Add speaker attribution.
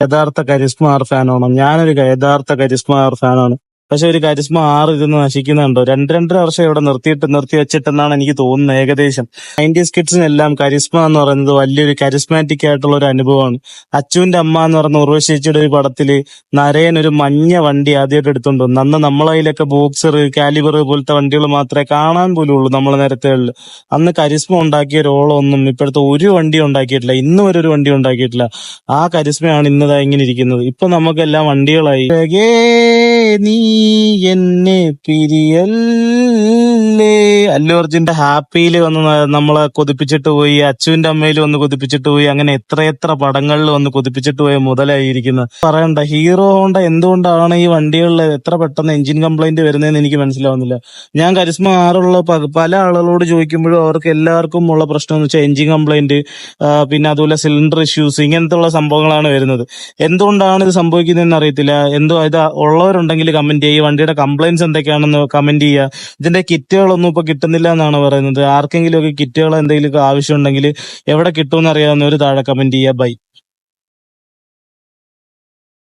Speaker 1: യഥാർത്ഥ charisma R ഫാനാണോ? ഞാനൊരു യഥാർത്ഥ കരിസ്മ ആർ ഫാനാണ്. പക്ഷെ ഒരു കരിസ്മ ആർ ഇരുന്ന് നശിക്കുന്നുണ്ടോ? രണ്ടര വർഷം ഇവിടെ നിർത്തി വെച്ചിട്ടെന്നാണ് എനിക്ക് തോന്നുന്നത് ഏകദേശം. 90s കിഡ്സിനെല്ലാം കരിസ്മ എന്ന് പറയുന്നത് വലിയൊരു കരിസ്മാറ്റിക് ആയിട്ടുള്ള ഒരു അനുഭവമാണ്. അച്ചുവിന്റെ അമ്മ എന്ന് പറയുന്ന ഉർവശി ചേച്ചിയുടെ ഒരു പടത്തില് നരയൻ ഒരു മഞ്ഞ വണ്ടി ആദ്യമായിട്ട് എടുത്തോണ്ട് വന്നു. അന്ന് നമ്മളെ കയ്യിലൊക്കെ ബോക്സർ, കാലിബർ പോലത്തെ വണ്ടികൾ മാത്രമേ കാണാൻ പോലും ഉള്ളൂ നമ്മളെ നേരത്തെ. അന്ന് കരിസ്മ ഉണ്ടാക്കിയ ഒന്നും ഇപ്പോഴത്തെ ഒരു വണ്ടി ഉണ്ടാക്കിയിട്ടില്ല. ഇന്ന് വരെ ഒരു വണ്ടി ഉണ്ടാക്കിയിട്ടില്ല. ആ കരിസ്മയാണ് ഇന്നതാ ഇങ്ങനെ ഇരിക്കുന്നത്. ഇപ്പൊ നമുക്കെല്ലാം വണ്ടികളായി. "അഴകേ നീ എന്നെ പിരിയല്ലേ", അല്ലു അർജുന്റെ ഹാപ്പിയില് വന്ന് നമ്മളെ കൊതിപ്പിച്ചിട്ട് പോയി. അച്ചുവിന്റെ അമ്മയിൽ വന്ന് കൊതിപ്പിച്ചിട്ട് പോയി. അങ്ങനെ എത്രയെത്ര പടങ്ങളിൽ വന്ന് കൊതിപ്പിച്ചിട്ട് പോയ മുതലായിരിക്കുന്നത്. പറയണ്ട, ഹീറോ ഹോണ്ട എന്തുകൊണ്ടാണ് ഈ വണ്ടികളിൽ എത്ര പെട്ടെന്ന് എഞ്ചിൻ കംപ്ലൈന്റ് വരുന്നതെന്ന് എനിക്ക് മനസ്സിലാവുന്നില്ല. ഞാൻ കരിസ്മ ആറുള്ള പല ആളുകളോട് ചോദിക്കുമ്പോഴും അവർക്ക് എല്ലാവർക്കും ഉള്ള പ്രശ്നം എന്ന് വെച്ചാൽ എഞ്ചിൻ കംപ്ലൈന്റ്, പിന്നെ അതുപോലെ സിലിണ്ടർ ഇഷ്യൂസ്, ഇങ്ങനത്തെ ഉള്ള സംഭവങ്ങളാണ് വരുന്നത്. എന്തുകൊണ്ടാണ് ഇത് സംഭവിക്കുന്നതെന്ന് അറിയത്തില്ല. എന്തോ ഇത് ഉള്ളവരുണ്ടെങ്കിൽ കമന്റ് ചെയ്യുക. വണ്ടിയുടെ കംപ്ലൈന്റ്സ് എന്തൊക്കെയാണെന്ന് കമന്റ് ചെയ്യുക. ഇതിന്റെ കിറ്റുകളൊന്നും ഇപ്പൊ കിട്ടുന്നില്ല എന്നാണ് പറയുന്നത്. ആർക്കെങ്കിലും ഒക്കെ കിറ്റുകൾ എന്തെങ്കിലും ആവശ്യം ഉണ്ടെങ്കിൽ എവിടെ കിട്ടുമെന്ന് അറിയാവുന്നവർ താഴെ കമന്റ് ചെയ്യുക. ബൈ.